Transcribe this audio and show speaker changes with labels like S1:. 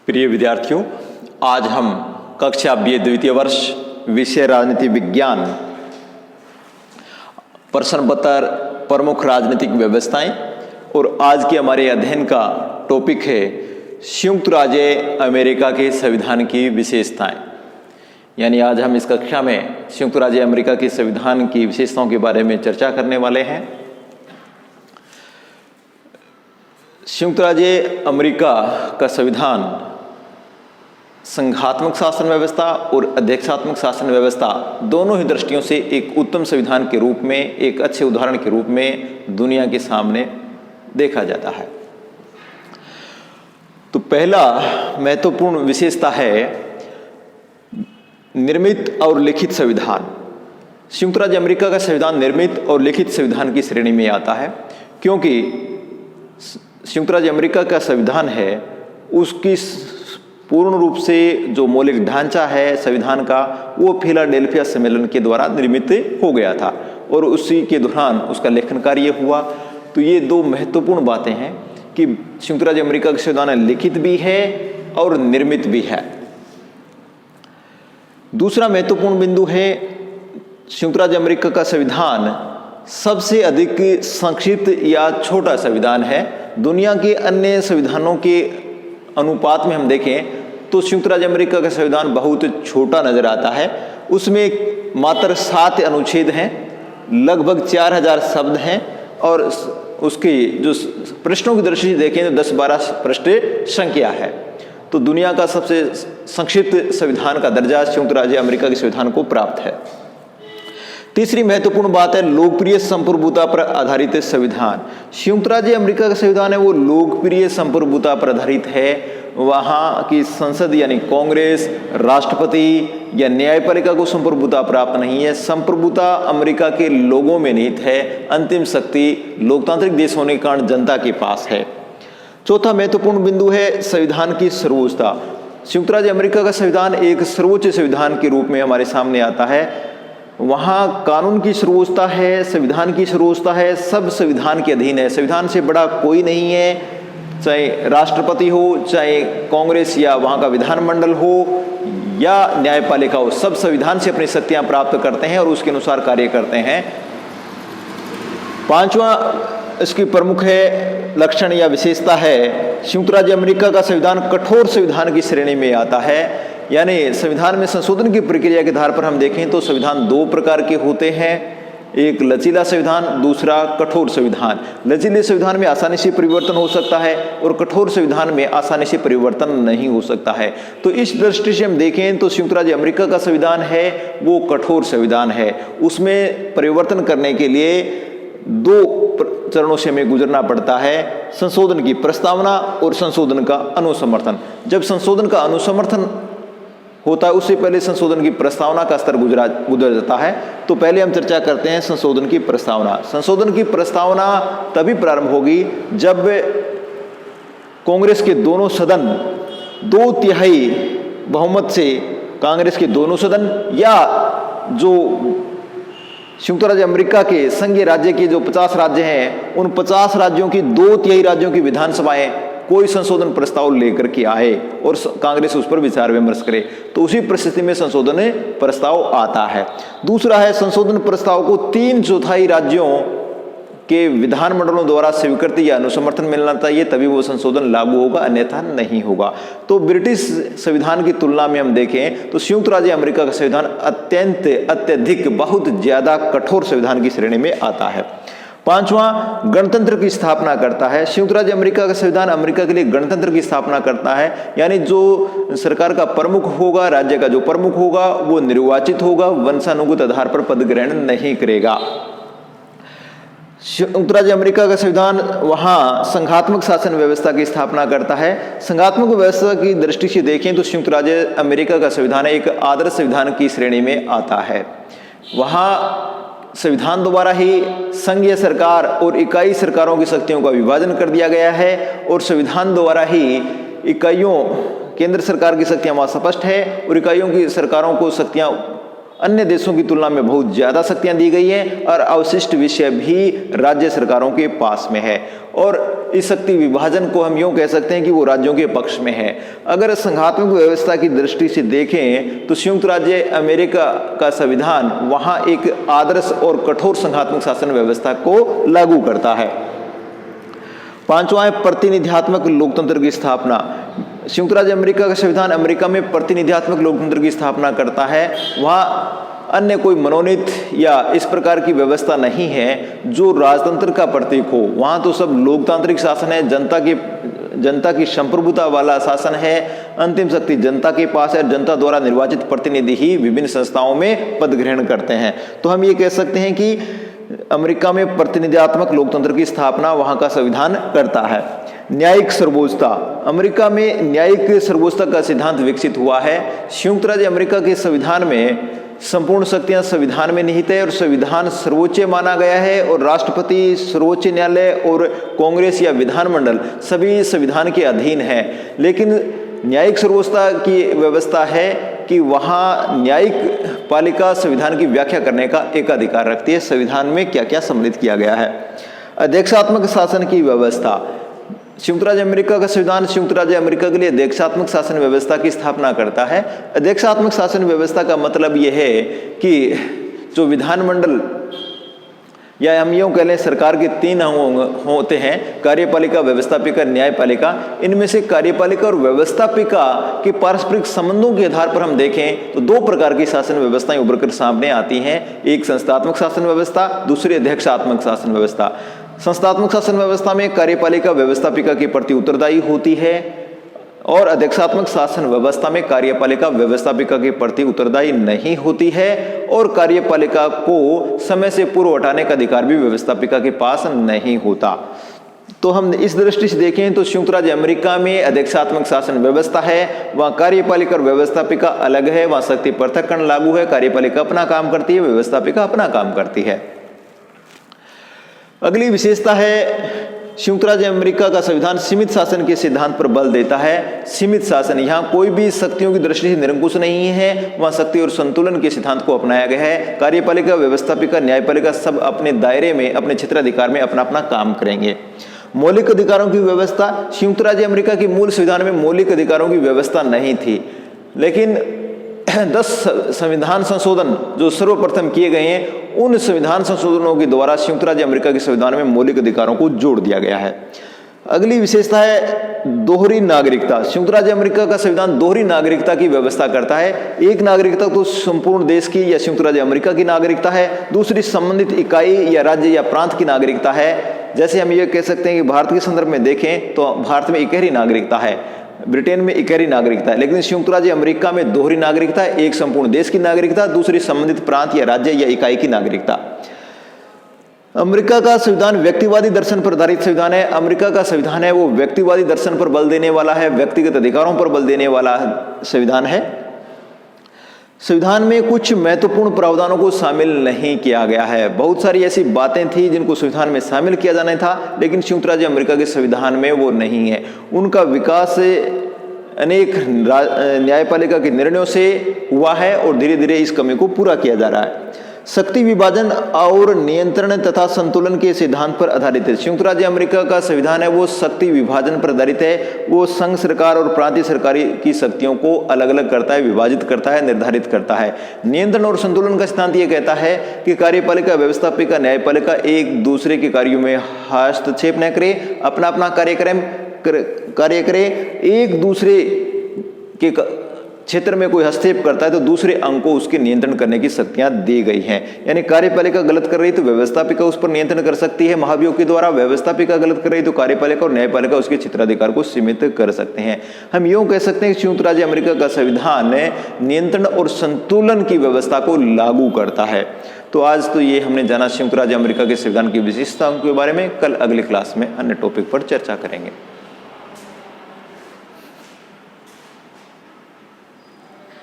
S1: प्रिय विद्यार्थियों, आज हम कक्षा BA द्वितीय वर्ष विषय राजनीति विज्ञान प्रश्न पत्र प्रमुख राजनीतिक व्यवस्थाएं और आज के हमारे अध्ययन का टॉपिक है संयुक्त राज्य अमेरिका के संविधान की विशेषताएं। यानी आज हम इस कक्षा में संयुक्त राज्य अमेरिका के संविधान की विशेषताओं के बारे में चर्चा करने वाले हैं। संयुक्त राज्य अमेरिका का संविधान संघात्मक शासन व्यवस्था और अध्यक्षात्मक शासन व्यवस्था दोनों ही दृष्टियों से एक उत्तम संविधान के रूप में, एक अच्छे उदाहरण के रूप में दुनिया के सामने देखा जाता है। तो पहला महत्वपूर्ण विशेषता है निर्मित और लिखित संविधान। संयुक्त राज्य अमेरिका का संविधान निर्मित और लिखित संविधान की श्रेणी में आता है, क्योंकि संयुक्त राज्य अमेरिका का संविधान है उसकी पूर्ण रूप से जो मौलिक ढांचा है संविधान का वो फिलाडेल्फिया सम्मेलन के द्वारा निर्मित हो गया था और उसी के दौरान उसका लेखन कार्य हुआ। तो ये दो महत्वपूर्ण बातें हैं कि संयुक्त राज्य अमेरिका का संविधान लिखित भी है और निर्मित भी है। दूसरा महत्वपूर्ण बिंदु है संयुक्त राज्य अमेरिका का संविधान सबसे अधिक संक्षिप्त या छोटा संविधान है। दुनिया के अन्य संविधानों के अनुपात में हम देखें तो संयुक्त राज्य अमेरिका का संविधान बहुत छोटा नजर आता है। उसमें मात्र 7 अनुच्छेद हैं, लगभग 4000 शब्द हैं और उसकी जो प्रश्नों की दृष्टि से देखें तो 10-12 पृष्ठ संख्या है। तो दुनिया का सबसे संक्षिप्त संविधान का दर्जा संयुक्त राज्य अमेरिका के संविधान को प्राप्त है। तीसरी महत्वपूर्ण बात है लोकप्रिय संप्रभुता पर आधारित संविधान। संयुक्त राज्य अमेरिका का संविधान है वो लोकप्रिय संप्रभुता पर आधारित है। वहाँ की संसद यानी कांग्रेस, राष्ट्रपति या न्यायपालिका को संप्रभुता प्राप्त नहीं है। संप्रभुता अमेरिका के लोगों में निहित है। अंतिम शक्ति लोकतांत्रिक देश होने के कारण जनता के पास है। चौथा महत्वपूर्ण बिंदु है संविधान की सर्वोच्चता। संयुक्त राज्य अमेरिका का संविधान एक सर्वोच्च संविधान के रूप में हमारे सामने आता है। वहाँ कानून की सर्वोच्चता है, संविधान की सर्वोच्चता है, सब संविधान के अधीन है। संविधान से बड़ा कोई नहीं है, चाहे राष्ट्रपति हो, चाहे कांग्रेस या वहाँ का विधानमंडल हो या न्यायपालिका हो, सब संविधान से अपनी शक्तियाँ प्राप्त करते हैं और उसके अनुसार कार्य करते हैं। पांचवा इसकी प्रमुख है लक्षण या विशेषता है संयुक्त राज्य अमेरिका का संविधान कठोर संविधान की श्रेणी में आता है। यानी संविधान में संशोधन की प्रक्रिया के आधार पर हम देखें तो संविधान 2 प्रकार के होते हैं, एक लचीला संविधान, दूसरा कठोर संविधान। लचीले संविधान में आसानी से परिवर्तन हो सकता है और कठोर संविधान में आसानी से परिवर्तन नहीं हो सकता है। तो इस दृष्टि से हम देखें तो संयुक्त राज्य अमेरिका का संविधान है वो कठोर संविधान है। उसमें परिवर्तन करने के लिए 2 चरणों से हमें गुजरना पड़ता है, संशोधन की प्रस्तावना और संशोधन का अनुसमर्थन। जब संशोधन का अनुसमर्थन होता है उससे पहले संशोधन की प्रस्तावना का स्तर गुजर जाता है। तो पहले हम चर्चा करते हैं संशोधन की प्रस्तावना। संशोधन की प्रस्तावना तभी प्रारंभ होगी जब कांग्रेस के दोनों सदन 2/3 बहुमत से कांग्रेस के दोनों सदन या जो संयुक्त राज्य अमेरिका के संघीय राज्य के जो 50 राज्य हैं उन 50 राज्यों की 2/3 राज्यों की विधानसभाएं कोई संशोधन प्रस्ताव लेकर के आए और कांग्रेस उस पर विचार विमर्श करे, तो उसी परिस्थिति में संशोधन प्रस्ताव आता है। दूसरा है संशोधन प्रस्ताव को 3/4 राज्यों के विधानमंडलों द्वारा स्वीकृति या अनुसमर्थन मिलना चाहिए, तभी वो संशोधन लागू होगा, अन्यथा नहीं होगा। तो ब्रिटिश संविधान की तुलना में हम देखें तो संयुक्त राज्य अमेरिका का संविधान अत्यधिक बहुत ज्यादा कठोर संविधान की श्रेणी में आता है। पांचवा गणतंत्र की स्थापना करता है। संयुक्त राज्य अमेरिका का संविधान अमेरिका के लिए गणतंत्र की स्थापना करता है। यानी जो सरकार का प्रमुख होगा, राज्य का जो प्रमुख होगा वो निर्वाचित होगा, वंशानुगत आधार पर पद ग्रहण नहीं करेगा। संयुक्त राज्य अमेरिका का संविधान वहाँ संघात्मक शासन व्यवस्था की स्थापना करता है। संघात्मक व्यवस्था की दृष्टि से देखें तो संयुक्त राज्य अमेरिका का संविधान एक आदर्श संविधान की श्रेणी में आता है। वहाँ संविधान द्वारा ही संघीय सरकार और इकाई सरकारों की शक्तियों का विभाजन कर दिया गया है और संविधान द्वारा ही इकाइयों केंद्र सरकार की शक्तियां वहां स्पष्ट है और इकाइयों की सरकारों को शक्तियां अन्य देशों की तुलना में बहुत ज़्यादा शक्तियां दी गई हैं और अवशिष्ट विषय भी राज्य सरकारों के पास में है। और इस शक्ति विभाजन को हम यूँ कह सकते हैं कि वो राज्यों के पक्ष में है। अगर संघात्मक व्यवस्था की दृष्टि से देखें तो संयुक्त राज्य अमेरिका का संविधान वहाँ एक आदर्श और कठोर संघात्मक शासन व्यवस्था को लागू करता है। पांचवा है प्रतिनिधियात्मक लोकतंत्र की स्थापना। संयुक्त राज्य अमेरिका का संविधान अमेरिका में प्रतिनिधियात्मक लोकतंत्र की स्थापना करता है। वहाँ अन्य कोई मनोनीत या इस प्रकार की व्यवस्था नहीं है जो राजतंत्र का प्रतीक हो। वहाँ तो सब लोकतांत्रिक शासन है, जनता की संप्रभुता वाला शासन है। अंतिम शक्ति जनता के पास है। जनता द्वारा निर्वाचित प्रतिनिधि ही विभिन्न संस्थाओं में पद ग्रहण करते हैं। तो हम ये कह सकते हैं कि अमेरिका में प्रतिनिधियात्मक लोकतंत्र की स्थापना वहां का संविधान करता है। न्यायिक सर्वोच्चता। अमेरिका में न्यायिक सर्वोच्चता का सिद्धांत विकसित हुआ है। संयुक्त राज्य अमेरिका के संविधान में संपूर्ण शक्तियां संविधान में निहित है और संविधान सर्वोच्च माना गया है और राष्ट्रपति, सर्वोच्च न्यायालय और कांग्रेस या विधानमंडल सभी संविधान के अधीन है। लेकिन न्यायिक सर्वोच्चता की व्यवस्था है कि वहाँ न्यायिक पालिका संविधान की व्याख्या करने का एक अधिकार रखती है। संविधान में क्या क्या सम्मिलित किया गया है। अध्यक्षात्मक शासन की व्यवस्था। संयुक्त राज्य अमेरिका का संविधान संयुक्त राज्य अमेरिका के लिए अध्यक्षात्मक शासन व्यवस्था की स्थापना करता है। अध्यक्षात्मक शासन व्यवस्था का मतलब यह है कि जो विधानमंडल या हम यूँ कह लें सरकार के 3 अंग होते हैं, कार्यपालिका, व्यवस्थापिका, न्यायपालिका। इनमें से कार्यपालिका और व्यवस्थापिका के पारस्परिक संबंधों के आधार पर हम देखें तो 2 प्रकार की शासन व्यवस्थाएं उभर कर सामने आती हैं। एक संस्थात्मक शासन व्यवस्था, दूसरी अध्यक्षात्मक शासन व्यवस्था। संस्थात्मक शासन व्यवस्था में कार्यपालिका व्यवस्थापिका के प्रति उत्तरदायी होती है और अध्यक्षात्मक शासन व्यवस्था में कार्यपालिका व्यवस्थापिका के प्रति उत्तरदायी नहीं होती है और कार्यपालिका को समय से पूर्व हटाने का अधिकार भी व्यवस्थापिका के पास नहीं होता। तो हम इस दृष्टि से देखें तो संयुक्त राज्य अमेरिका में अध्यक्षात्मक शासन व्यवस्था है, वहाँ कार्यपालिका और व्यवस्थापिका अलग है, वहाँ शक्ति पृथक्करण लागू है। कार्यपालिका अपना काम करती है, व्यवस्थापिका अपना काम करती है। अगली विशेषता है संयुक्त राज्य अमेरिका का संविधान सीमित शासन के सिद्धांत पर बल देता है। सीमित शासन, यहाँ कोई भी शक्तियों की दृष्टि से निरंकुश नहीं है, वहाँ शक्ति और संतुलन के सिद्धांत को अपनाया गया है। कार्यपालिका, व्यवस्थापिका, न्यायपालिका सब अपने दायरे में, अपने क्षेत्राधिकार में अपना अपना काम करेंगे। मौलिक अधिकारों की व्यवस्था। संयुक्त राज्य अमेरिका के मूल संविधान में मौलिक अधिकारों की व्यवस्था नहीं थी, लेकिन 10 संविधान संशोधन जो सर्वप्रथम किए गए हैं, उन संविधान संशोधनों के द्वारा संयुक्त राज्य अमेरिका के संविधान में मौलिक अधिकारों को जोड़ दिया गया है। अगली विशेषता है दोहरी नागरिकता। संयुक्त राज्य अमेरिका का संविधान दोहरी नागरिकता की व्यवस्था करता है। एक नागरिकता तो संपूर्ण देश की या संयुक्त राज्य अमेरिका की नागरिकता है, दूसरी संबंधित इकाई या राज्य या प्रांत की नागरिकता है। जैसे हम ये कह सकते हैं कि भारत के संदर्भ में देखें तो भारत में इकहरी नागरिकता है, ब्रिटेन में इकहरी नागरिकता है, लेकिन संयुक्त राज्य अमेरिका में दोहरी नागरिकता है। एक संपूर्ण देश की नागरिकता, दूसरी संबंधित प्रांत या राज्य या इकाई की नागरिकता। अमेरिका का संविधान व्यक्तिवादी दर्शन पर आधारित संविधान है। अमेरिका का संविधान है वो व्यक्तिवादी दर्शन पर बल देने वाला है, व्यक्तिगत अधिकारों पर बल देने वाला संविधान है। संविधान में कुछ महत्वपूर्ण प्रावधानों को शामिल नहीं किया गया है। बहुत सारी ऐसी बातें थी जिनको संविधान में शामिल किया जाना था, लेकिन संयुक्त राज्य अमेरिका के संविधान में वो नहीं है। उनका विकास अनेक न्यायपालिका के निर्णयों से हुआ है और धीरे धीरे इस कमी को पूरा किया जा रहा है। शक्ति विभाजन और नियंत्रण तथा संतुलन के सिद्धांत पर आधारित है। संयुक्त राज्य अमेरिका का संविधान है वो शक्ति विभाजन पर आधारित है। वो संघ सरकार और प्रांतीय सरकारी की शक्तियों को अलग अलग करता है, विभाजित करता है, निर्धारित करता है। नियंत्रण और संतुलन का सिद्धांत ये कहता है कि कार्यपालिका, व्यवस्थापिका, न्यायपालिका एक दूसरे के कार्यों में हस्तक्षेप न करे, अपना अपना कार्य करे। एक दूसरे के क्षेत्र में कोई हस्तक्षेप करता है तो दूसरे अंग को उसके नियंत्रण करने की शक्तियां दी गई हैं। यानी कार्यपालिका गलत कर रही तो व्यवस्थापिका उस पर नियंत्रण कर सकती है महाभियोग के द्वारा, व्यवस्थापिका गलत कर रही तो कार्यपालिका और न्यायपालिका उसके क्षेत्राधिकार को सीमित कर सकते हैं। हम यूं कह सकते हैं कि संयुक्त राज्य अमेरिका का संविधान नियंत्रण और संतुलन की व्यवस्था को लागू करता है। तो आज तो ये हमने जाना संयुक्त राज्य अमेरिका के संविधान की विशेषताओं के बारे में। कल अगली क्लास में अन्य टॉपिक पर चर्चा करेंगे।